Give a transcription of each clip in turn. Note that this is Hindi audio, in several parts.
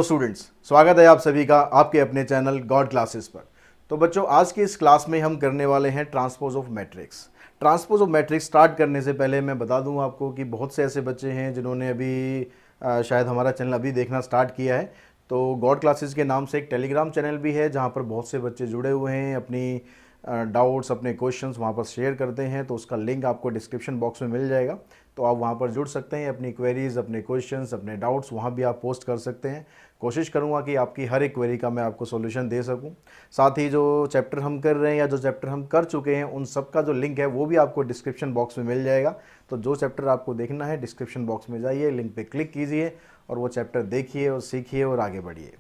स्टूडेंट्स, स्वागत है आप सभी का आपके अपने चैनल गॉड क्लासेस पर। तो बच्चों, आज की इस क्लास में हम करने वाले हैं transpose of matrix. Transpose of matrix start करने से पहले मैं बता दूं आपको कि बहुत से ऐसे बच्चे हैं जिन्होंने अभी शायद हमारा चैनल अभी देखना स्टार्ट किया है। तो गॉड क्लासेस के नाम से एक टेलीग्राम चैनल भी है जहाँ पर बहुत से बच्चे जुड़े हुए हैं, अपनी डाउट्स, अपने क्वेश्चंस वहाँ पर शेयर करते हैं। तो उसका लिंक आपको डिस्क्रिप्शन बॉक्स में मिल जाएगा, तो आप वहाँ पर जुड़ सकते हैं। अपनी क्वेरीज़, अपने क्वेश्चंस, अपने डाउट्स वहाँ भी आप पोस्ट कर सकते हैं। कोशिश करूँगा कि आपकी हर एक क्वेरी का मैं आपको सॉल्यूशन दे सकूँ। साथ ही जो चैप्टर हम कर रहे हैं या जो चैप्टर हम कर चुके हैं, उन सब का जो लिंक है वो भी आपको डिस्क्रिप्शन बॉक्स में मिल जाएगा। तो जो चैप्टर आपको देखना है, डिस्क्रिप्शन बॉक्स में जाइए, लिंक पे क्लिक कीजिए और वो चैप्टर देखिए और सीखिए और आगे बढ़िए।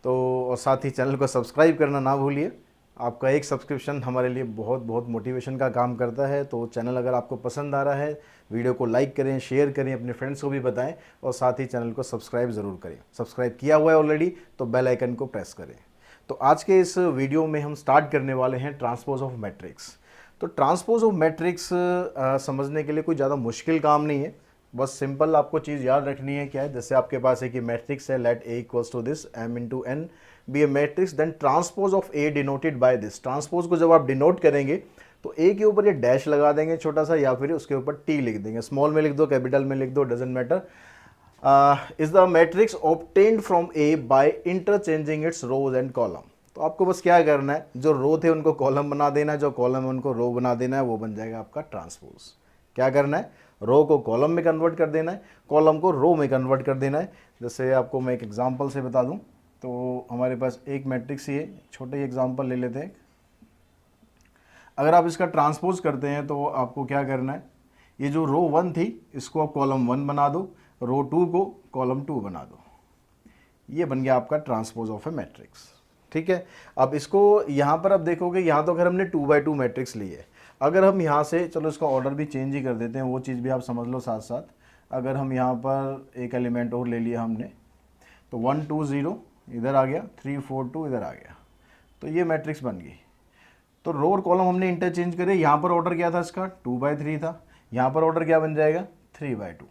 तो और साथ ही चैनल को सब्सक्राइब करना ना भूलिए। आपका एक सब्सक्रिप्शन हमारे लिए बहुत बहुत मोटिवेशन का काम करता है। तो चैनल अगर आपको पसंद आ रहा है, वीडियो को लाइक करें, शेयर करें, अपने फ्रेंड्स को भी बताएं और साथ ही चैनल को सब्सक्राइब ज़रूर करें। सब्सक्राइब किया हुआ है ऑलरेडी तो बेल आइकन को प्रेस करें। तो आज के इस वीडियो में हम स्टार्ट करने वाले हैं ट्रांसपोज ऑफ मैट्रिक्स। तो ट्रांसपोज ऑफ मैट्रिक्स समझने के लिए कोई ज़्यादा मुश्किल काम नहीं है। बस सिंपल आपको चीज़ याद रखनी है। क्या है, जैसे आपके पास एक मैट्रिक्स है, let A equals to this m into n be a matrix, then transpose of A denoted by this. Transpose को जब आप डिनोट करेंगे तो ए के ऊपर ये डैश लगा देंगे छोटा सा, या फिर उसके ऊपर टी लिख देंगे। स्मॉल में लिख दो, कैपिटल में लिख दो, doesn't matter. Is the matrix obtained from A by interchanging its rows and column. तो आपको बस क्या करना है, जो रो थे उनको कॉलम बना देना है, जो कॉलम है उनको रो बना देना है, वो बन जाएगा आपका ट्रांसपोज। क्या करना है, रो को कॉलम में कन्वर्ट कर देना है, कॉलम को रो में कन्वर्ट कर देना है। जैसे आपको मैं एक एग्जांपल से बता दूं, तो हमारे पास एक मैट्रिक्स ही है, छोटे ही एग्जांपल ले लेते हैं। अगर आप इसका ट्रांसपोज करते हैं तो आपको क्या करना है, ये जो रो 1 थी इसको आप कॉलम 1 बना दो, रो 2 को कॉलम 2 बना दो। ये बन गया आपका ट्रांसपोज ऑफ ए मैट्रिक्स। ठीक है, अब इसको यहाँ पर आप देखोगे, यहाँ तो अगर हमने 2x2 मैट्रिक्स ली है, अगर हम यहाँ से, चलो इसका ऑर्डर भी चेंज ही कर देते हैं, वो चीज़ भी आप समझ लो साथ साथ। अगर हम यहाँ पर एक एलिमेंट और ले लिया हमने, तो 1 2 0 इधर आ गया, 3 4 2 इधर आ गया, तो ये मैट्रिक्स बन गई। तो रो और कॉलम हमने इंटरचेंज करे। यहाँ पर ऑर्डर क्या था इसका, 2/3 था, यहाँ पर ऑर्डर क्या बन जाएगा, 3/2।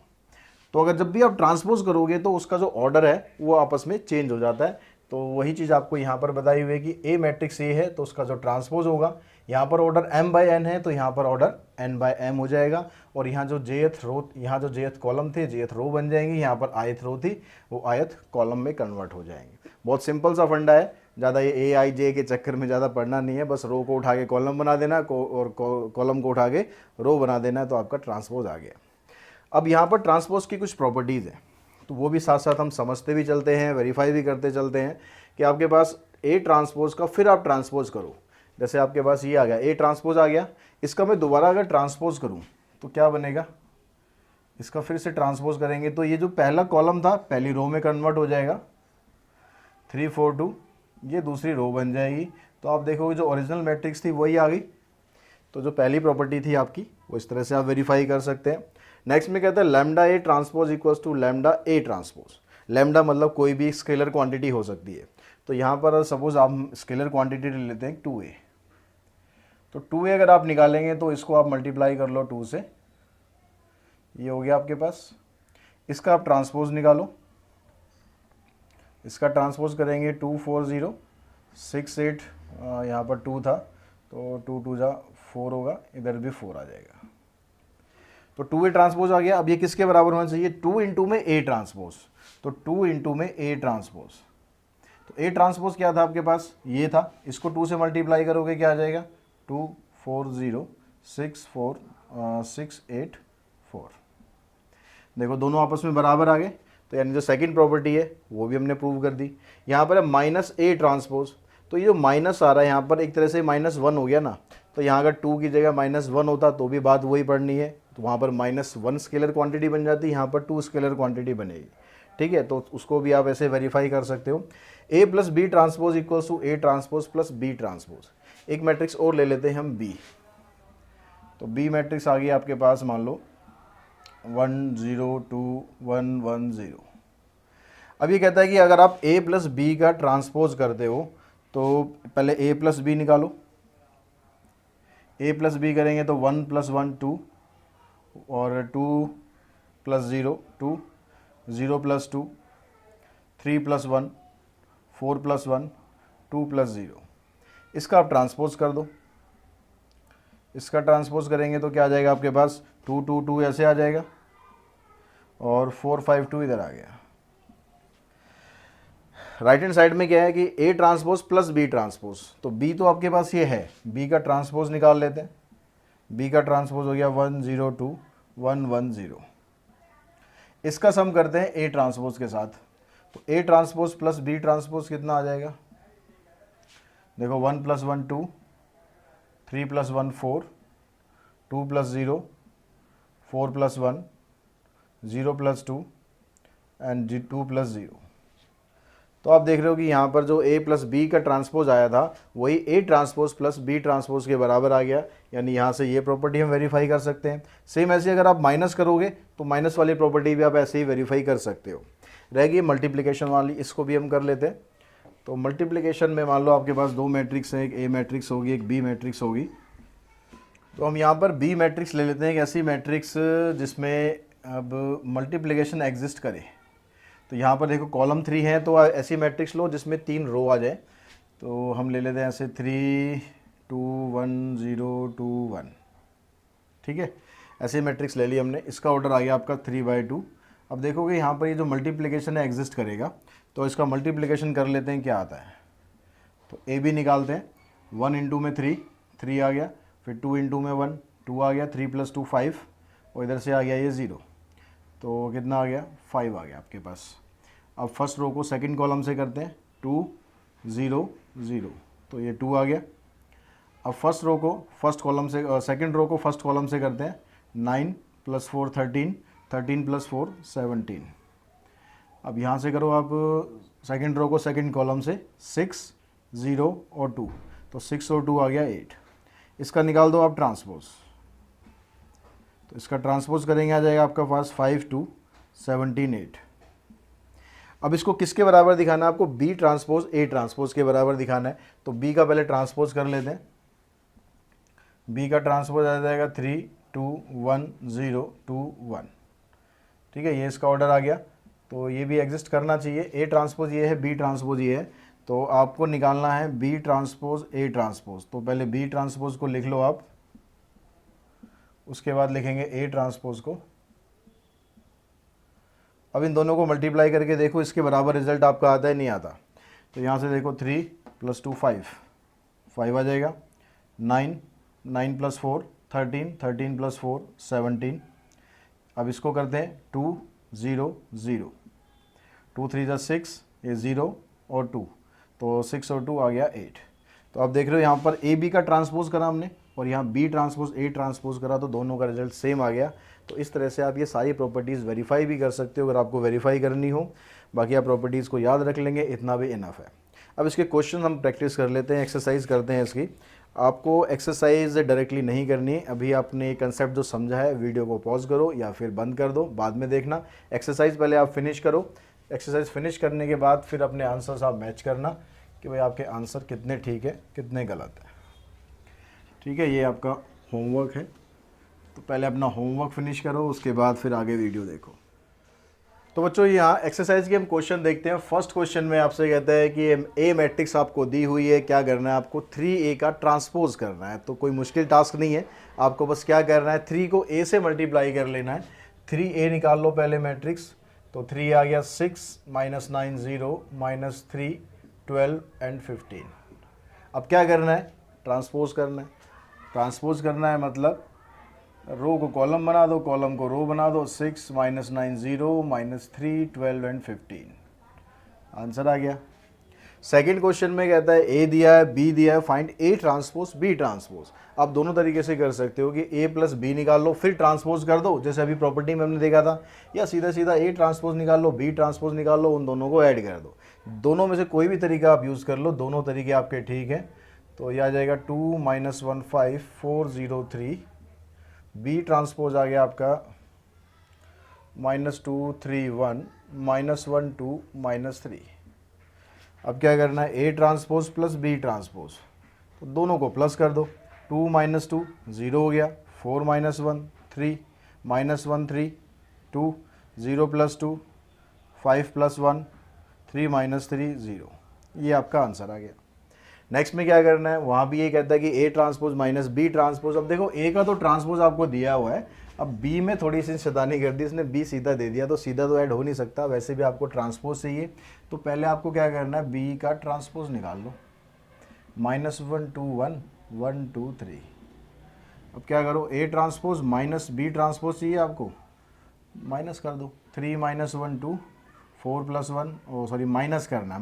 तो अगर जब भी आप ट्रांसपोज करोगे तो उसका जो ऑर्डर है वो आपस में चेंज हो जाता है। तो वही चीज़ आपको यहाँ पर बताई हुई है कि ए मैट्रिक्स ए है तो उसका जो ट्रांसपोज होगा, यहाँ पर ऑर्डर m/n है तो यहाँ पर ऑर्डर n/m हो जाएगा। और यहाँ जो jth रो, यहाँ जो jth कॉलम थे jth रो बन जाएंगी, यहाँ पर ith रो थी वो ith कॉलम में कन्वर्ट हो जाएंगे। बहुत सिंपल सा फंडा है, ज़्यादा ये ए आई जे के चक्कर में ज़्यादा पढ़ना नहीं है। बस रो को उठा के कॉलम बना देना और कॉलम को उठा के रो बना देना, तो आपका ट्रांसपोज आ गया। अब यहाँ पर ट्रांसपोज की कुछ प्रॉपर्टीज़ हैं, तो वो भी साथ साथ हम समझते भी चलते हैं, वेरीफाई भी करते चलते हैं कि आपके पास ए ट्रांसपोज का फिर आप ट्रांसपोज करो। जैसे आपके पास ये आ गया, ए ट्रांसपोज आ गया, इसका मैं दोबारा अगर ट्रांसपोज करूँ तो क्या बनेगा, इसका फिर से ट्रांसपोज करेंगे तो ये जो पहला कॉलम था पहली रो में कन्वर्ट हो जाएगा, 3 4 2, ये दूसरी रो बन जाएगी। तो आप देखोगे जो ओरिजिनल मैट्रिक्स थी वही आ गई। तो जो पहली प्रॉपर्टी थी आपकी वो इस तरह से आप वेरीफाई कर सकते हैं। नेक्स्ट में कहता है lambda A transpose equals to lambda A transpose. Lambda मतलब कोई भी स्केलर क्वांटिटी हो सकती है। तो यहाँ पर सपोज आप स्केलर क्वांटिटी ले लेते हैं 2a। तो 2a अगर आप निकालेंगे तो इसको आप मल्टीप्लाई कर लो 2 से, ये हो गया आपके पास। इसका आप ट्रांसपोज निकालो, इसका ट्रांसपोज करेंगे 2 4 0 6 8, यहाँ पर 2 था तो 2 2 जा 4 होगा, इधर भी 4 आ जाएगा। तो 2a ट्रांसपोज आ गया। अब ये किसके बराबर होना चाहिए, 2 इंटू में a ट्रांसपोज। तो 2 इंटू में a ट्रांसपोज, तो a ट्रांसपोज क्या था आपके पास, ये था, इसको 2 से मल्टीप्लाई करोगे क्या आ जाएगा, 2 4 0 6 4 6 8 4। देखो दोनों आपस में बराबर आ गए। तो यानी जो सेकंड प्रॉपर्टी है वो भी हमने प्रूव कर दी। यहाँ पर है माइनस ए ट्रांसपोज, तो ये जो माइनस आ रहा है यहाँ पर एक तरह से -1 हो गया ना। तो यहाँ अगर 2 की जगह -1 होता तो भी बात वही पढ़नी है, तो वहाँ पर -1 स्केलर क्वांटिटी बन जाती, यहाँ पर 2 स्केलर क्वांटिटी बनेगी। ठीक है, तो उसको भी आप ऐसे वेरीफाई कर सकते हो। a plus B transpose equals to A transpose plus B transpose. एक मैट्रिक्स और ले लेते हैं हम b। तो b मैट्रिक्स आ गई आपके पास, मान लो 1 0 2 1 1 0। अब ये कहता है कि अगर आप a प्लस बी का ट्रांसपोज करते हो तो पहले a प्लस बी निकालो। a प्लस बी करेंगे तो 1 + 1 2, और 2 + 0 2, 0 + 2 3+1, 4+1, 2+0। इसका आप ट्रांसपोज कर दो। इसका ट्रांसपोज करेंगे तो क्या आ जाएगा आपके पास, 2 2 2 ऐसे आ जाएगा और 4 5 2 इधर आ गया। राइट हैंड साइड में क्या है कि A transpose plus B transpose, तो B तो आपके पास ये है, B का ट्रांसपोज निकाल लेते हैं। B का ट्रांसपोज हो गया 1 0 2 1 1 0। इसका सम करते हैं A ट्रांसपोज के साथ, तो A transpose plus B transpose कितना आ जाएगा, देखो 1 + 1 2, 3 + 1 4, 2 + 0, 4 + 1, 0 + 2 एंड 2 + 0। तो आप देख रहे हो कि यहाँ पर जो A प्लस B का ट्रांसपोज आया था वही A transpose plus B transpose के बराबर आ गया, यानी यहाँ से ये प्रॉपर्टी हम वेरीफाई कर सकते हैं। सेम ऐसे अगर आप माइनस करोगे तो माइनस वाली प्रॉपर्टी भी आप ऐसे ही वेरीफाई कर सकते हो। रहेगी मल्टीप्लिकेशन वाली, इसको भी हम कर लेते हैं। तो मल्टीप्लिकेशन में मान लो आपके पास दो मैट्रिक्स हैं, एक A मैट्रिक्स होगी, एक B मैट्रिक्स होगी। तो हम यहाँ पर B मैट्रिक्स ले लेते हैं, एक ऐसी मैट्रिक्स जिसमें अब मल्टीप्लिकेशन एग्जिस्ट करे। तो यहाँ पर देखो कॉलम 3 है, तो ऐसी मैट्रिक्स लो जिसमें 3 रो आ जाए। तो हम ले लेते हैं ऐसे 3 2 1 0 2 1, ठीक है। ऐसे मैट्रिक्स ले ली हमने, इसका ऑर्डर आ गया आपका 3/2। अब देखोगे यहाँ पर ये जो मल्टीप्लिकेशन है एग्जिस्ट करेगा, तो इसका मल्टीप्लिकेशन कर लेते हैं, क्या आता है। तो ए बी निकालते हैं, 1 इंटू में 3 आ गया, फिर 2 इंटू में 1 2 आ गया, 3 + 2 5, और इधर से आ गया ये 0, तो कितना आ गया 5 आ गया आपके पास। अब फर्स्ट रो को सेकंड कॉलम से करते हैं, 2 0 0, तो ये 2 आ गया। अब फर्स्ट रो को फर्स्ट कॉलम से, सेकंड रो को फर्स्ट कॉलम से करते हैं, 9 + 4 13, 13 + 4 17। अब यहाँ से करो आप सेकंड रो को सेकंड कॉलम से, 6 0 और 2, तो 6 और 2 आ गया 8। इसका निकाल दो आप ट्रांसपोज, तो इसका ट्रांसपोज करेंगे आ जाएगा आपका पास 5 2 17 8। अब इसको किसके बराबर दिखाना है आपको, B ट्रांसपोज A ट्रांसपोज के बराबर दिखाना है। तो B का पहले ट्रांसपोज कर लेते हैं। B का ट्रांसपोज आ जाएगा 3 2 1 0 2 1, ठीक है। ये इसका ऑर्डर आ गया, तो ये भी एग्जिस्ट करना चाहिए। A ट्रांसपोज ये है, B ट्रांसपोज ये है, तो आपको निकालना है B ट्रांसपोज A ट्रांसपोज। तो पहले B ट्रांसपोज को लिख लो आप, उसके बाद लिखेंगे A ट्रांसपोज को। अब इन दोनों को मल्टीप्लाई करके देखो इसके बराबर रिजल्ट आपका आता है, नहीं आता। तो यहाँ से देखो 3 + 2 5 5 आ जाएगा, 9 9 + 4 13 13 + 4 17। अब इसको करते हैं 2 0 0, 2 3 6, ये 0 और 2, तो 6 और 2 आ गया 8। तो आप देख रहे हो यहाँ पर ए बी का ट्रांसपोज करा हमने और यहाँ बी ट्रांसपोज ए ट्रांसपोज करा, तो दोनों का रिजल्ट सेम आ गया। तो इस तरह से आप ये सारी प्रॉपर्टीज़ वेरीफाई भी कर सकते हो अगर आपको वेरीफाई करनी हो। बाकी आप प्रॉपर्टीज़ को याद रख लेंगे, इतना भी इनफ है। अब इसके क्वेश्चन हम प्रैक्टिस कर लेते हैं, एक्सरसाइज करते हैं इसकी। आपको एक्सरसाइज डायरेक्टली नहीं करनी है, अभी आपने कंसेप्ट जो समझा है वीडियो को पॉज करो या फिर बंद कर दो, बाद में देखना। एक्सरसाइज पहले आप फिनिश करो, एक्सरसाइज फिनिश करने के बाद फिर अपने आंसर्स आप मैच करना कि भाई आपके आंसर कितने ठीक है कितने गलत है, ठीक है। ये आपका होमवर्क है, तो पहले अपना होमवर्क फिनिश करो, उसके बाद फिर आगे वीडियो देखो। तो बच्चों यहाँ एक्सरसाइज के हम क्वेश्चन देखते हैं। फर्स्ट क्वेश्चन में आपसे कहता है कि ए मैट्रिक्स आपको दी हुई है, क्या करना है आपको 3A का ट्रांसपोज करना है। तो कोई मुश्किल टास्क नहीं है, आपको बस क्या करना है 3 को A से मल्टीप्लाई कर लेना है। 3A निकाल लो पहले मैट्रिक्स, तो 3 आ गया 6 -9 0 -3 12 एंड 15। अब क्या करना है, ट्रांसपोज करना है। ट्रांसपोज करना है मतलब रो को कॉलम बना दो, कॉलम को रो बना दो, 6 -9 0 -3 12 एंड 15। आंसर आ गया। सेकंड क्वेश्चन में कहता है ए दिया है बी दिया है, find A transpose B transpose. आप दोनों तरीके से कर सकते हो कि ए प्लस बी निकाल लो फिर ट्रांसपोज कर दो, जैसे अभी प्रॉपर्टी में हमने देखा था, या सीधा सीधा ए ट्रांसपोज निकाल लो बी ट्रांसपोज निकाल लो, उन दोनों को ऐड कर दो। दोनों में से कोई भी तरीका आप यूज़ कर लो, दोनों तरीके आपके ठीक हैं। तो यह आ जाएगा 2 - 1 5 4 0 3। बी ट्रांसपोज आ गया आपका -2 3 1 -1 2 -3। अब क्या करना है A transpose plus B transpose, तो दोनों को प्लस कर दो। 2 - 2 0 हो गया, 4 - 1 3 -1 3 2 0 + 2 5 + 1 3 माइनस 3 0, ये आपका आंसर आ गया। नेक्स्ट में क्या करना है, वहाँ भी ये कहता है कि A transpose minus B transpose. अब देखो ए का तो ट्रांसपोज आपको दिया हुआ है, अब बी में थोड़ी सी शैतानी कर दी इसने, बी सीधा दे दिया तो सीधा तो ऐड हो नहीं सकता, वैसे भी आपको ट्रांसपोज चाहिए। तो पहले आपको क्या करना है, बी का ट्रांसपोज निकाल लो, -1 2 1 1 2 3। अब क्या करो, A transpose minus B transpose चाहिए आपको, माइनस कर दो, 3 minus 1 2, 4 plus 1, oh sorry minus करना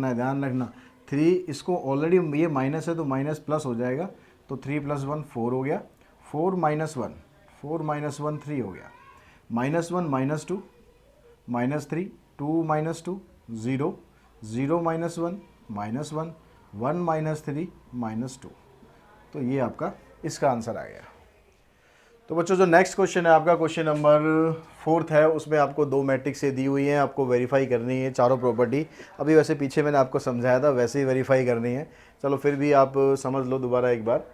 है, ध्यान रखना। 3 इसको ऑलरेडी ये माइनस है तो माइनस प्लस हो जाएगा, तो 3 प्लस 1 4 हो गया, 4 माइनस 1 3 हो गया, -1 -2 -3, 2 - 2 0, 0 - 1 -1, 1 - 3 -2। तो ये आपका इसका आंसर आ गया। तो बच्चों जो नेक्स्ट क्वेश्चन है आपका, क्वेश्चन नंबर 4 है, उसमें आपको 2 मैट्रिक्स दी हुई हैं, आपको वेरीफाई करनी है चारों प्रॉपर्टी। अभी वैसे पीछे मैंने आपको समझाया था, वैसे ही वेरीफाई करनी है। चलो फिर भी आप समझ लो दोबारा एक बार।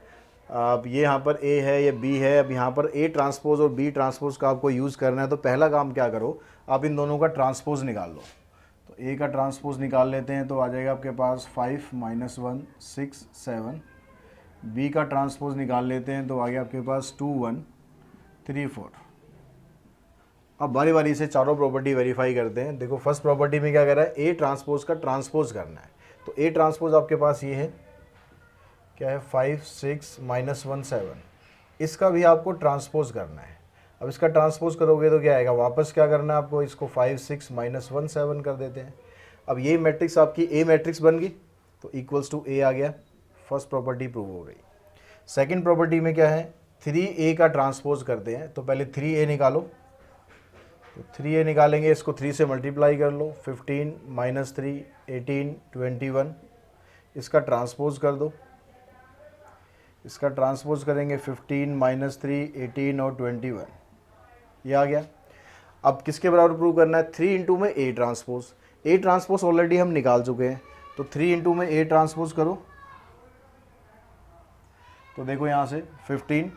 अब ये यहाँ पर ए है, ये बी है, अब यहाँ पर ए ट्रांसपोज और बी ट्रांसपोज का आपको यूज़ करना है। तो पहला काम क्या करो, आप इन दोनों का ट्रांसपोज निकाल लो। तो ए का ट्रांसपोज निकाल लेते हैं, तो आ जाएगा आपके पास 5 - 1 6 7। बी का ट्रांसपोज निकाल लेते हैं, तो आ गया आपके पास 2 1 3 4। अब बारी बारी से चारों प्रॉपर्टी वेरीफाई करते हैं। देखो फर्स्ट प्रॉपर्टी में क्या कर रहा है, ए ट्रांसपोज का ट्रांसपोज करना है। तो ए ट्रांसपोज आपके पास ये है, क्या है, 5 6 -1 7। इसका भी आपको ट्रांसपोज करना है। अब इसका ट्रांसपोज करोगे तो क्या आएगा, वापस क्या करना है आपको, इसको 5 6 -1 7 कर देते हैं। अब ये मैट्रिक्स आपकी ए मैट्रिक्स बन गई, तो इक्वल्स टू ए आ गया, फर्स्ट प्रॉपर्टी प्रूव हो गई। सेकंड प्रॉपर्टी में क्या है, 3a का ट्रांसपोज करते हैं। तो पहले 3a निकालो, तो 3a निकालेंगे, इसको 3 से मल्टीप्लाई कर लो, 15 - 3 18 21। इसका ट्रांसपोज कर दो, इसका ट्रांसपोज करेंगे 15 - 3 18 और 21, ये आ गया। अब किसके बराबर प्रूव करना है, 3 इंटू में ए ट्रांसपोज ऑलरेडी हम निकाल चुके हैं, तो 3 इंटू में ए ट्रांसपोज करो। तो देखो यहाँ से 15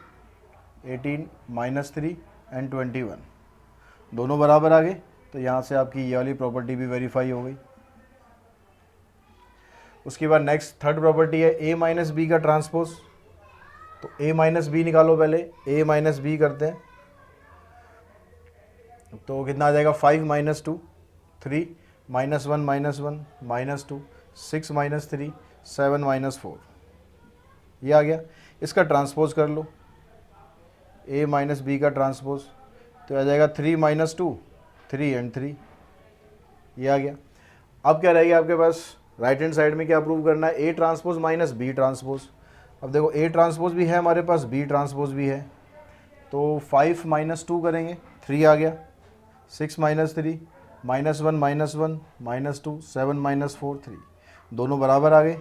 18 -3 एंड 21 दोनों बराबर आ गए, तो यहाँ से आपकी ये वाली प्रॉपर्टी भी वेरीफाई हो गई। उसके बाद नेक्स्ट थर्ड प्रॉपर्टी है a माइनस बी का ट्रांसपोज। तो a माइनस बी निकालो, पहले a माइनस बी करते हैं, तो कितना आ जाएगा, 5 - 2 3 -1 -1 -2 6 - 3 7 - 4, ये आ गया। इसका ट्रांसपोज कर लो, a माइनस बी का ट्रांसपोज, तो आ जाएगा 3 - 2 3 एंड 3, ये आ गया। अब क्या रहेगा आपके पास, राइट हैंड साइड में क्या प्रूव करना है, a transpose minus B transpose. अब देखो a ट्रांसपोज भी है हमारे पास, b ट्रांसपोज भी है, तो 5 - 2 करेंगे, 3 आ गया, 6 - 3 -1 -2 7 - 4 3, दोनों बराबर आ गए।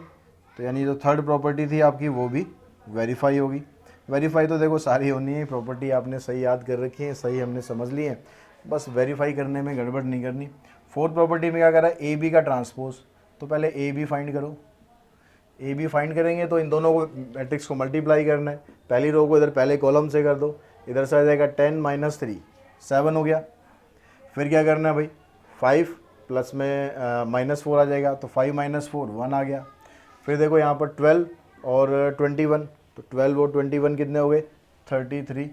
तो यानी जो थर्ड प्रॉपर्टी थी आपकी वो भी वेरीफाई होगी। वेरीफाई तो देखो सारी होनी है, प्रॉपर्टी आपने सही याद कर रखी है, सही हमने समझ ली है, बस वेरीफाई करने में गड़बड़ नहीं करनी। फोर्थ प्रॉपर्टी में क्या करा है, ए बी का ट्रांसपोज। तो पहले ए बी फाइंड करो, ए बी फाइंड करेंगे तो इन दोनों को मैट्रिक्स को मल्टीप्लाई करना है। पहली रो को इधर पहले कॉलम से कर दो, इधर से आ जाएगा 10 - 3 7 हो गया। फिर क्या करना है भाई, 5 प्लस में -4 आ जाएगा, तो 5 - 4 1 आ गया। फिर देखो यहाँ पर 12 और 21, तो 12 और 21 कितने हो गए, 33।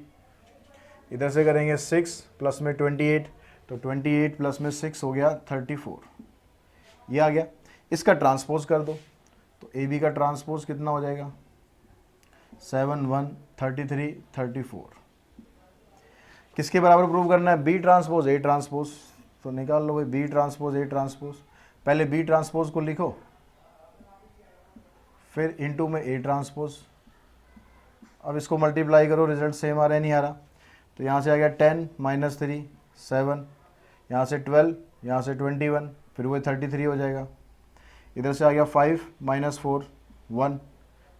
इधर से करेंगे 6 प्लस में 28, तो 28 प्लस में 6 हो गया 34, ये आ गया। इसका ट्रांसपोज कर दो, तो ए बी का ट्रांसपोज कितना हो जाएगा, 7 1 33 34। किसके बराबर प्रूव करना है, बी ट्रांसपोज ए ट्रांसपोज। तो निकाल लो भाई, बी ट्रांसपोज ए ट्रांसपोज। पहले बी ट्रांसपोज को लिखो, फिर इनटू में ए ट्रांसपोज। अब इसको मल्टीप्लाई करो, रिजल्ट सेम आ रहा है नहीं आ रहा, तो यहाँ से आ गया 10 - 3 7, यहाँ से 12, यहाँ से 21, फिर वही 33 हो जाएगा। इधर से आ गया 5 - 4 1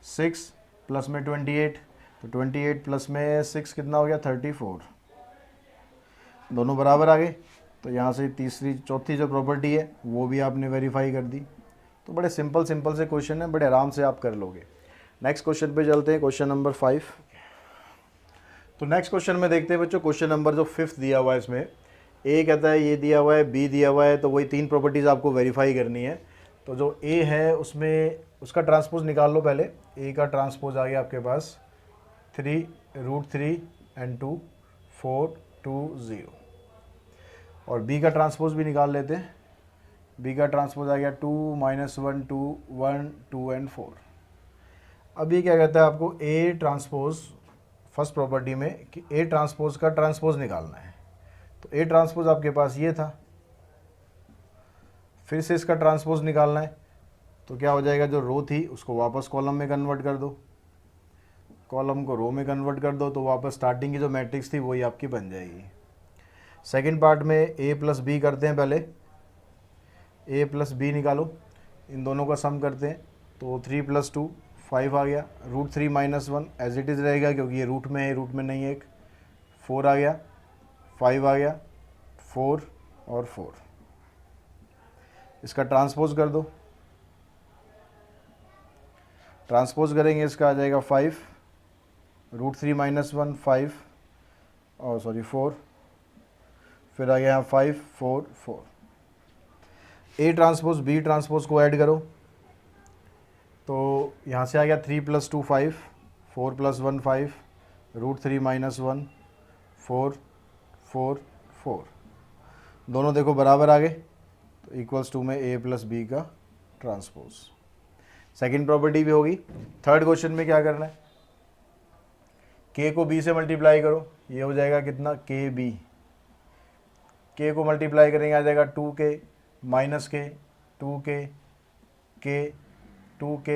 6 प्लस में 28, तो 28 प्लस में 6 कितना हो गया 34, दोनों बराबर आ गए। तो यहाँ से चौथी जो प्रॉपर्टी है वो भी आपने वेरीफाई कर दी। तो बड़े सिंपल से क्वेश्चन है, बड़े आराम से आप कर लोगे। नेक्स्ट क्वेश्चन पे चलते हैं, क्वेश्चन नंबर 5। तो नेक्स्ट क्वेश्चन में देखते हैं बच्चों, क्वेश्चन नंबर जो 5th दिया हुआ है इसमें, ए कहता है ये दिया हुआ है, बी दिया हुआ है, तो वही तीन प्रॉपर्टीज़ आपको वेरीफाई करनी है। तो जो ए है उसमें उसका ट्रांसपोज निकाल लो पहले। ए का ट्रांसपोज आ गया आपके पास 3√3 एंड 2 4 2 0। और बी का ट्रांसपोज भी निकाल लेते हैं। बी का ट्रांसपोज आ गया 2 -1 2 1 2 एंड 4। अब ये क्या कहता है आपको ए ट्रांसपोज फर्स्ट प्रॉपर्टी में कि ए ट्रांसपोज का ट्रांसपोज निकालना है। तो ए ट्रांसपोज आपके पास ये था, फिर से इसका ट्रांसपोज निकालना है। तो क्या हो जाएगा, जो रो थी उसको वापस कॉलम में कन्वर्ट कर दो, कॉलम को रो में कन्वर्ट कर दो, तो वापस स्टार्टिंग की जो मैट्रिक्स थी वही आपकी बन जाएगी। सेकंड पार्ट में ए प्लस बी करते हैं। पहले ए प्लस बी निकालो, इन दोनों का सम करते हैं। तो 3 + 2 5 आ गया। √3 - 1 एज इट इज़ रहेगा क्योंकि ये रूट में है, रूट में नहीं है एक। 4 आ गया, 5 आ गया, 4 और 4। इसका ट्रांसपोज कर दो। ट्रांसपोज करेंगे इसका आ जाएगा 5, √3 - 1 5 और 4, फिर आ गया यहाँ 5 4 4। ए ट्रांसपोज बी ट्रांसपोज को ऐड करो। तो यहाँ से आ गया 3 + 2 5, 4 + 1 5, √3 - 1 4 4 4। दोनों देखो बराबर आ गए, तो इक्वल्स टू में ए प्लस बी का ट्रांसपोज। सेकंड प्रॉपर्टी भी होगी। थर्ड क्वेश्चन में क्या करना है, के को बी से मल्टीप्लाई करो। ये हो जाएगा कितना, के बी। के को मल्टीप्लाई करेंगे आ जाएगा 2k -k 2k 2k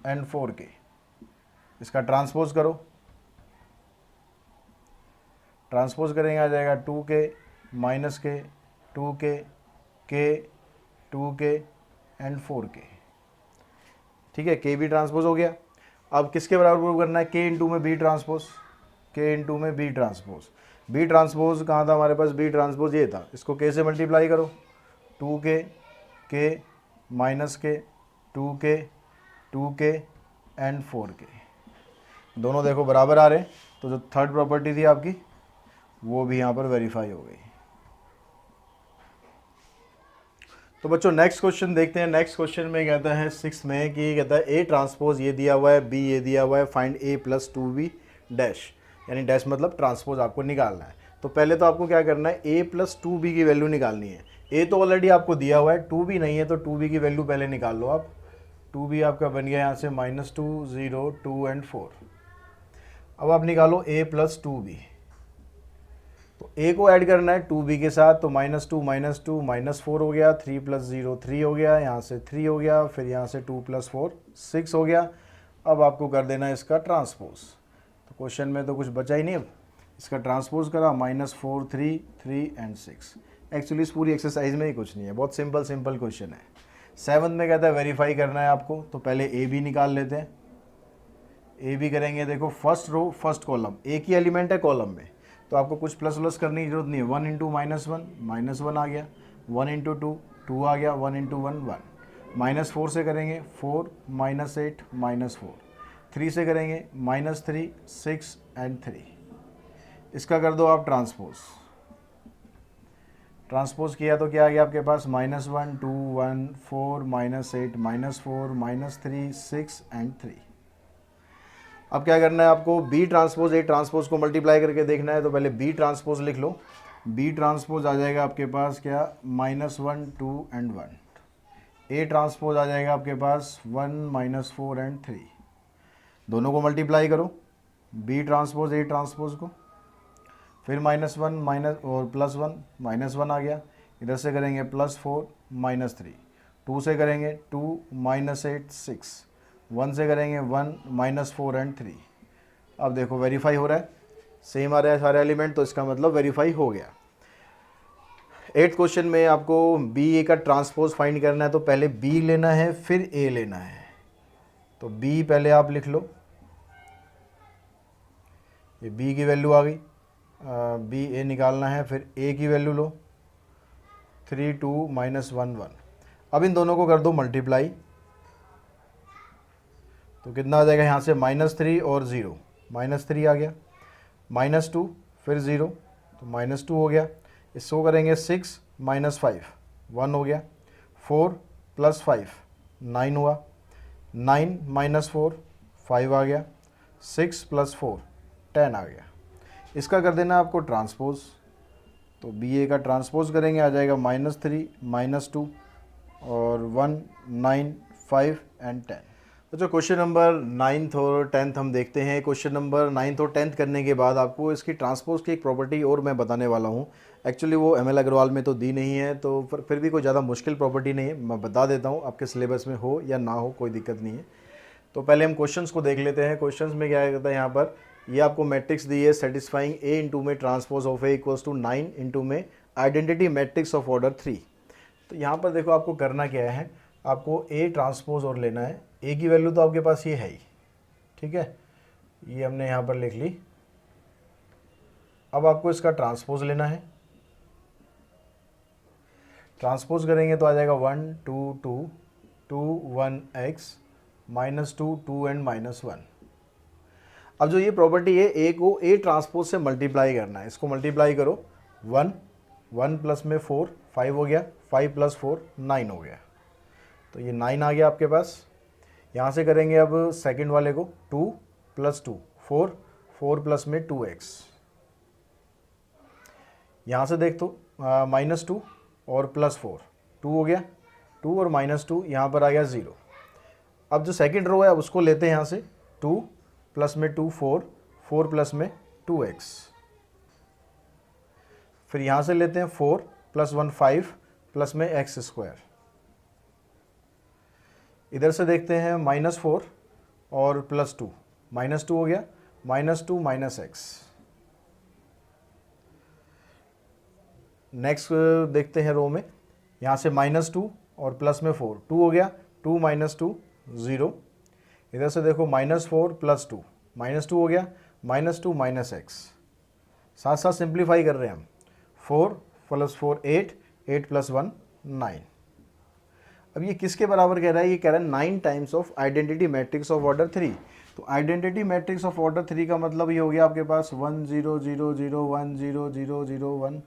and 4k। इसका ट्रांसपोज करो। ट्रांसपोज करेंगे आ जाएगा 2k -k 2k k 2k and 4k। ठीक है, के बी ट्रांसपोज हो गया। अब किसके बराबर प्रूव करना है, के इंटू में बी ट्रांसपोज। के इंटू में बी ट्रांसपोज। बी ट्रांसपोज कहाँ था हमारे पास, बी ट्रांसपोज ये था। इसको के से मल्टीप्लाई करो, 2k k -k 2k 2k and 4k। दोनों देखो बराबर आ रहे हैं, तो जो थर्ड प्रॉपर्टी थी आपकी वो भी यहाँ पर वेरीफाई हो गई। तो बच्चों नेक्स्ट क्वेश्चन देखते हैं। नेक्स्ट क्वेश्चन में कहता है 6 में कि कहता है ए ट्रांसपोज ये दिया हुआ है, बी ये दिया हुआ है, फाइंड ए + 2b डैश, यानी डैश मतलब ट्रांसपोज आपको निकालना है। तो पहले तो आपको क्या करना है, ए + 2b की वैल्यू निकालनी है। ए तो ऑलरेडी आपको दिया हुआ है, 2b नहीं है, तो 2b की वैल्यू पहले निकाल लो आप। 2b आपका बन गया यहाँ से -2 0 2 एंड 4। अब आप निकालो a + 2b। तो a को ऐड करना है 2b के साथ, तो -2 -2 -4 हो गया, 3 + 0 3 हो गया, यहाँ से 3 हो गया, फिर यहाँ से 2 + 4 6 हो गया। अब आपको कर देना है इसका ट्रांसपोज। तो क्वेश्चन में तो कुछ बचा ही नहीं। अब इसका ट्रांसपोज करा, -4 3 3 एंड 6। एक्चुअली इस पूरी एक्सरसाइज में ही कुछ नहीं है, बहुत सिंपल क्वेश्चन है। 7 में कहता है वेरीफाई करना है आपको, तो पहले ए बी निकाल लेते हैं। ए बी करेंगे, देखो फर्स्ट रो फर्स्ट कॉलम, एक ही एलिमेंट है कॉलम में, तो आपको कुछ प्लस करने की जरूरत नहीं है। 1 × -1 -1 आ गया, 1 × 2 2 आ गया, 1 × 1 1। -4 से करेंगे 4 -8 -4। 3 से करेंगे -3 6 एंड 3। इसका कर दो आप ट्रांसपोज। ट्रांसपोज किया तो क्या आ गया आपके पास, -1 2 1 4 -8 -4 -3 6 एंड 3। अब क्या करना है आपको, बी ट्रांसपोज ए ट्रांसपोज को मल्टीप्लाई करके देखना है। तो पहले बी ट्रांसपोज लिख लो। बी ट्रांसपोज आ जाएगा आपके पास क्या, -1 2 एंड 1। ए ट्रांसपोज आ जाएगा आपके पास 1 -4 एंड 3। दोनों को मल्टीप्लाई करो, बी ट्रांसपोज ए ट्रांसपोज को, फिर -1 और +1 -1 आ गया। इधर से करेंगे +4 -3। 2 से करेंगे 2 -8 6। 1 से करेंगे 1 -4 एंड 3। अब देखो वेरीफाई हो रहा है, सेम आ रहा है सारे एलिमेंट, तो इसका मतलब वेरीफाई हो गया। 8th क्वेश्चन में आपको बी ए का ट्रांसपोज फाइंड करना है। तो पहले बी लेना है फिर ए लेना है। तो बी पहले आप लिख लो, ये बी की वैल्यू आ गई। बी ए निकालना है, फिर ए की वैल्यू लो 3 2 -1 1। अब इन दोनों को कर दो मल्टीप्लाई, तो कितना आ जाएगा यहाँ से -3 और 0, -3 आ गया, -2 फिर 0, तो -2 हो गया। इसको करेंगे 6 माइनस 5 1 हो गया, 4 प्लस 5 9 हुआ, 9 माइनस 4 5 आ गया, 6 प्लस 4 10 आ गया। इसका कर देना आपको ट्रांसपोज, तो बी ए का ट्रांसपोज करेंगे, आ जाएगा -3 -2 और 1 9 5 एंड 10। तो जो क्वेश्चन नंबर 9th और 10th हम देखते हैं, क्वेश्चन नंबर 9th और 10th करने के बाद आपको इसकी ट्रांसपोज की एक प्रॉपर्टी और मैं बताने वाला हूँ। एक्चुअली वो एम एल अग्रवाल में तो दी नहीं है, तो फिर भी कोई ज़्यादा मुश्किल प्रॉपर्टी नहीं है, मैं बता देता हूँ, आपके सिलेबस में हो या ना हो कोई दिक्कत नहीं है। तो पहले हम क्वेश्चंस को देख लेते हैं। क्वेश्चंस में क्या कहता है यहाँ पर, ये आपको मैट्रिक्स दी है सेटिस्फाइंग ए इंटू में transpose of A equals to 9 into में आइडेंटिटी मैट्रिक्स ऑफ ऑर्डर 3। तो यहाँ पर देखो आपको करना क्या है, आपको ए ट्रांसपोज और लेना है। ए की वैल्यू तो आपके पास ये है ही, ठीक है, ये हमने यहाँ पर लिख ली। अब आपको इसका ट्रांसपोज लेना है। ट्रांसपोज करेंगे तो आ जाएगा 1 2 2 2 1 x -2 2 एंड -1। अब जो ये प्रॉपर्टी है, ए को ए ट्रांसपोज से मल्टीप्लाई करना है। इसको मल्टीप्लाई करो, 1 1 प्लस में 4 5 हो गया, 5 प्लस 4 9 हो गया, तो ये 9 आ गया आपके पास। यहाँ से करेंगे अब सेकंड वाले को, 2 प्लस 2 4 4 प्लस में 2x। यहाँ से देख तो -2 और +4 2 हो गया, 2 और -2 यहाँ पर आ गया 0। अब जो सेकंड रो है उसको लेते हैं यहाँ से, 2 प्लस में 2 4 4 प्लस में 2x। फिर यहाँ से लेते हैं 4 प्लस 1 5 प्लस में x²। इधर से देखते हैं -4 और +2 -2 हो गया, -2 -x। नेक्स्ट देखते हैं रो में, यहाँ से -2 और प्लस में 4 2 हो गया, 2 -2 0। इधर से देखो -4 + 2 -2 हो गया, -2 -x। साथ साथ सिंप्लीफाई कर रहे हैं हम, 4 + 4 8 8 + 1 9। अब ये किसके बराबर कह रहा है, ये कह रहा है 9 times of identity matrix of order 3। तो आइडेंटिटी मैट्रिक्स ऑफ ऑर्डर 3 का मतलब ये हो गया आपके पास 1 0 0 0 1 0 0 0 1,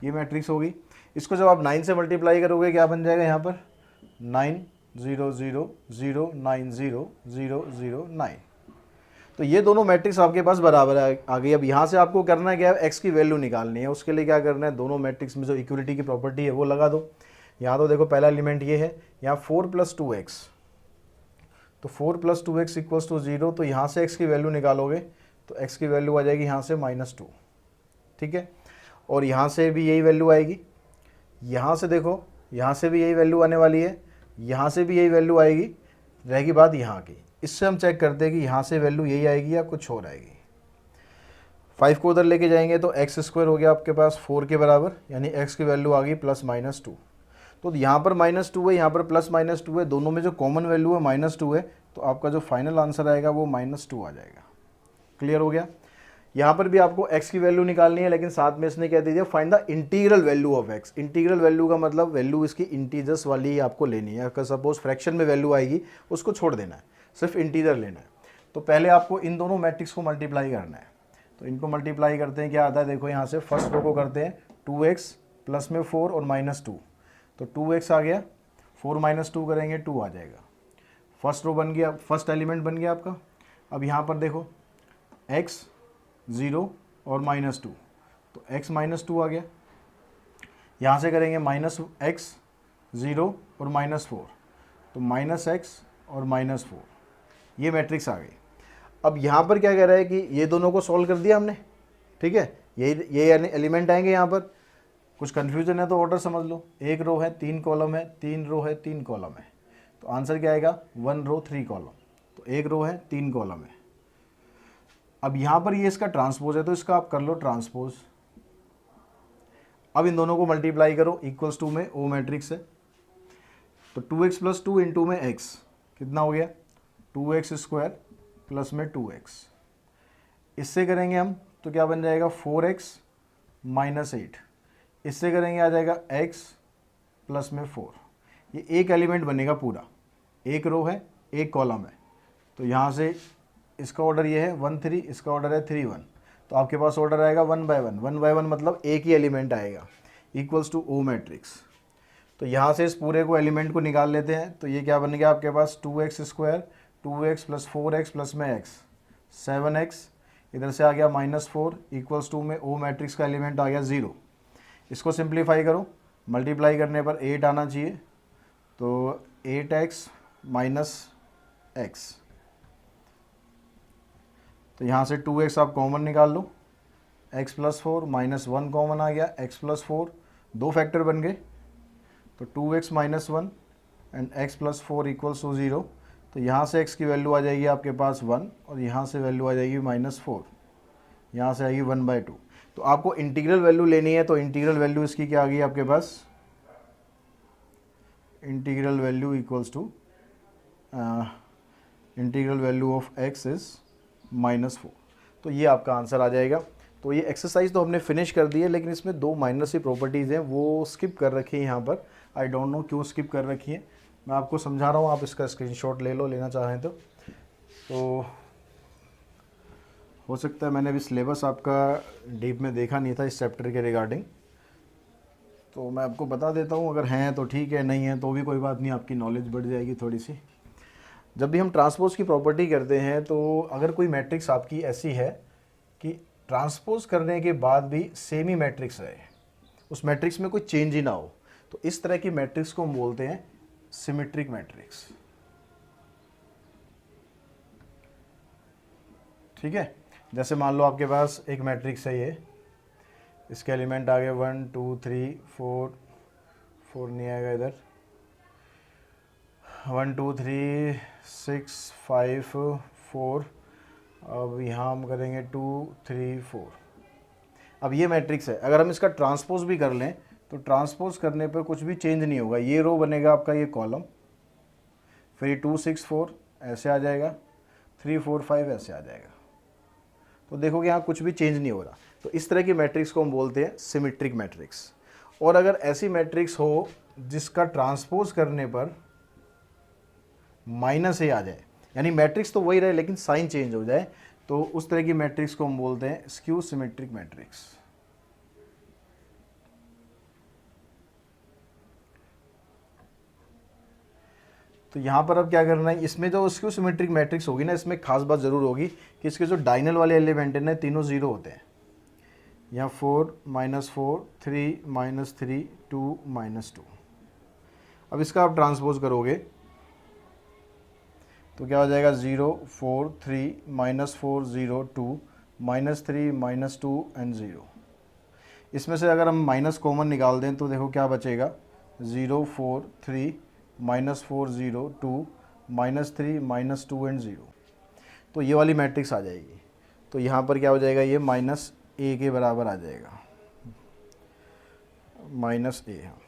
ये मैट्रिक्स होगी। इसको जब आप 9 से मल्टीप्लाई करोगे क्या बन जाएगा यहाँ पर, 9 0 0 0 9 0 0 0 9। तो ये दोनों मैट्रिक्स आपके पास बराबर आ गई। अब यहाँ से आपको करना क्या है, एक्स की वैल्यू निकालनी है। उसके लिए क्या करना है, दोनों मैट्रिक्स में जो इक्वलिटी की प्रॉपर्टी है वो लगा दो। यहाँ तो देखो पहला एलिमेंट ये है, यहाँ 4 + 2x, तो 4 + 2x = 0। तो यहाँ से x की वैल्यू निकालोगे तो x की वैल्यू आ जाएगी यहाँ से -2, ठीक है। और यहाँ से भी यही वैल्यू आएगी, यहाँ से देखो यहाँ से भी यही वैल्यू आने वाली है, यहाँ से भी यही वैल्यू आएगी। रहेगी बात यहाँ की, इससे हम चेक करते हैं कि यहाँ से वैल्यू यही आएगी या कुछ और आएगी। 5 को उधर लेके जाएंगे तो x² हो गया आपके पास 4 के बराबर, यानी x की वैल्यू आ गई +-2। तो यहाँ पर -2 है, यहाँ पर +-2 है, दोनों में जो कॉमन वैल्यू है -2 है, तो आपका जो फाइनल आंसर आएगा वो -2 आ जाएगा। क्लियर हो गया। यहाँ पर भी आपको x की वैल्यू निकालनी है, लेकिन साथ में इसने क्या दे दिया, find the integral value of x। Integral value का मतलब वैल्यू इसकी इंटीजर्स वाली ही आपको लेनी है। अगर सपोज फ्रैक्शन में वैल्यू आएगी उसको छोड़ देना है, सिर्फ इंटीजर लेना है। तो पहले आपको इन दोनों मैट्रिक्स को मल्टीप्लाई करना है। तो इनको मल्टीप्लाई करते हैं, क्या आता है देखो, यहाँ से फर्स्ट रो को करते हैं 2x प्लस में 4 और -2, तो 2x आ गया, 4 - 2 करेंगे 2 आ जाएगा। फर्स्ट रो बन गया, फर्स्ट एलिमेंट बन गया आपका। अब यहाँ पर देखो x 0 और -2, तो x -2 आ गया। यहाँ से करेंगे -x 0 और -4, तो -x और -4, ये मैट्रिक्स आ गई। अब यहाँ पर क्या कह रहा है कि ये दोनों को सॉल्व कर दिया हमने, ठीक है। ये एलिमेंट आएंगे यहाँ पर। कुछ कन्फ्यूजन है तो ऑर्डर समझ लो, एक रो है 3 कॉलम है, 3 रो है 3 कॉलम है, तो आंसर क्या आएगा 1 रो 3 कॉलम। तो एक रो है 3 कॉलम है। अब यहाँ पर ये इसका ट्रांसपोज है, तो इसका आप कर लो ट्रांसपोज। अब इन दोनों को मल्टीप्लाई करो, =2 में ओ मैट्रिक्स है, तो 2x + 2 इंटू में x कितना हो गया, 2x² प्लस में 2x। इससे करेंगे हम तो क्या बन जाएगा 4x - 8। इससे करेंगे आ जाएगा x प्लस में 4। ये एक एलिमेंट बनेगा पूरा, एक रो है एक कॉलम है। तो यहाँ से इसका ऑर्डर ये है 1 3, इसका ऑर्डर है 3 1, तो आपके पास ऑर्डर आएगा 1 बाय 1, 1 बाय 1 मतलब एक ही एलिमेंट आएगा, इक्वल्स टू ओ मैट्रिक्स। तो यहाँ से इस पूरे को एलिमेंट को निकाल लेते हैं, तो ये क्या बन गया आपके पास 2x square, 2x plus 4x plus में x 7x, इधर से आ गया -4 इक्वल्स टू में ओ मैट्रिक्स का एलिमेंट आ गया 0। इसको सिंप्लीफाई करो, मल्टीप्लाई करने पर 8 आना चाहिए, तो 8x माइनस x, तो यहाँ से 2x आप कॉमन निकाल लो, x प्लस 4 माइनस 1 कॉमन आ गया, x प्लस 4 दो फैक्टर बन गए, तो 2x minus 1 and x plus 4 equals to 0। तो यहाँ से x की वैल्यू आ जाएगी आपके पास 1 और यहाँ से वैल्यू आ जाएगी -4, यहाँ से आएगी 1/2। तो आपको इंटीग्रल वैल्यू लेनी है, तो इंटीग्रल वैल्यू इसकी क्या आ गई आपके पास, integral value equals to integral value of x is -4। तो ये आपका आंसर आ जाएगा। तो ये एक्सरसाइज तो हमने फिनिश कर दी है, लेकिन इसमें दो माइनर सी प्रॉपर्टीज़ हैं वो स्किप कर रखी है यहाँ पर। आई डोंट नो क्यों स्किप कर रखी है, मैं आपको समझा रहा हूँ, आप इसका स्क्रीनशॉट ले लो, लेना चाहें तो हो सकता है मैंने अभी सिलेबस आपका डीप में देखा नहीं था इस चैप्टर के रिगार्डिंग, तो मैं आपको बता देता हूँ, अगर हैं तो ठीक है, नहीं है तो भी कोई बात नहीं, आपकी नॉलेज बढ़ जाएगी थोड़ी सी। जब भी हम ट्रांसपोज की प्रॉपर्टी करते हैं, तो अगर कोई मैट्रिक्स आपकी ऐसी है कि ट्रांसपोज करने के बाद भी सेम ही मैट्रिक्स रहे, उस मैट्रिक्स में कोई चेंज ही ना हो, तो इस तरह की मैट्रिक्स को हम बोलते हैं सिमेट्रिक मैट्रिक्स। ठीक है, जैसे मान लो आपके पास एक मैट्रिक्स है ये, इसके एलिमेंट आ गए 1 2 3 4 नहीं आएगा इधर, 1 2 3 6 5 4, अब यहाँ हम करेंगे 2 3 4। अब ये मैट्रिक्स है, अगर हम इसका ट्रांसपोज भी कर लें तो ट्रांसपोज करने पर कुछ भी चेंज नहीं होगा, ये रो बनेगा आपका ये कॉलम, फिर 2 6 4 ऐसे आ जाएगा, 3 4 5 ऐसे आ जाएगा। तो देखोगे यहाँ कुछ भी चेंज नहीं हो रहा, तो इस तरह की मैट्रिक्स को हम बोलते हैं सिमेट्रिक मैट्रिक्स। और अगर ऐसी मैट्रिक्स हो जिसका ट्रांसपोज करने पर माइनस ए आ जाए, यानी मैट्रिक्स तो वही रहे लेकिन साइन चेंज हो जाए, तो उस तरह की मैट्रिक्स को हम बोलते हैं स्क्यू सिमेट्रिक मैट्रिक्स। तो यहाँ पर अब क्या करना है, इसमें जो स्क्यू सिमेट्रिक मैट्रिक्स होगी ना, इसमें खास बात ज़रूर होगी कि इसके जो डायनल वाले एलिमेंट हैं ना, तीनों जीरो होते हैं। यहाँ 4 -4 3 -3 2 -2। अब इसका आप ट्रांसपोज करोगे तो क्या हो जाएगा 0 4 3 -4 0 2 -3 -2 एंड 0। इसमें से अगर हम माइनस कॉमन निकाल दें तो देखो क्या बचेगा, 0 4 3 -4 0 2 -3 -2 एंड 0। तो ये वाली मैट्रिक्स आ जाएगी। तो यहाँ पर क्या हो जाएगा, ये -a के बराबर आ जाएगा, -a।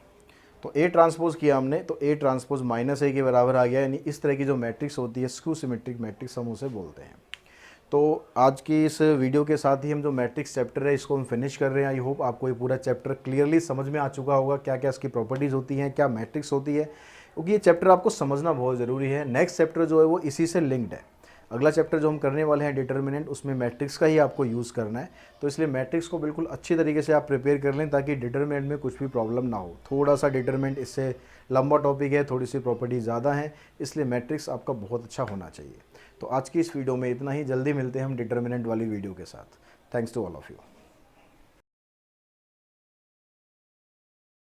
तो a ट्रांसपोज किया हमने, तो a ट्रांसपोज -a के बराबर आ गया, यानी इस तरह की जो मैट्रिक्स होती है स्क्यू सिमेट्रिक मैट्रिक्स हम उसे बोलते हैं। तो आज की इस वीडियो के साथ ही हम जो मैट्रिक्स चैप्टर है इसको हम फिनिश कर रहे हैं। आई होप आपको ये पूरा चैप्टर क्लियरली समझ में आ चुका होगा, क्या क्या इसकी प्रॉपर्टीज़ होती हैं, क्या मैट्रिक्स होती है, क्योंकि ये चैप्टर आपको समझना बहुत ज़रूरी है। नेक्स्ट चैप्टर जो है वो इसी से लिंक्ड है। अगला चैप्टर जो हम करने वाले हैं डिटर्मिनेंट, उसमें मैट्रिक्स का ही आपको यूज़ करना है। तो इसलिए मैट्रिक्स को बिल्कुल अच्छी तरीके से आप प्रिपेयर कर लें ताकि डिटर्मिनेंट में कुछ भी प्रॉब्लम ना हो। थोड़ा सा डिटर्मिनेंट इससे लंबा टॉपिक है, थोड़ी सी प्रॉपर्टी ज़्यादा है, इसलिए मैट्रिक्स आपका बहुत अच्छा होना चाहिए। तो आज की इस वीडियो में इतना ही, जल्दी मिलते हैं हम डिटर्मिनेंट वाली वीडियो के साथ। Thanks to all of you.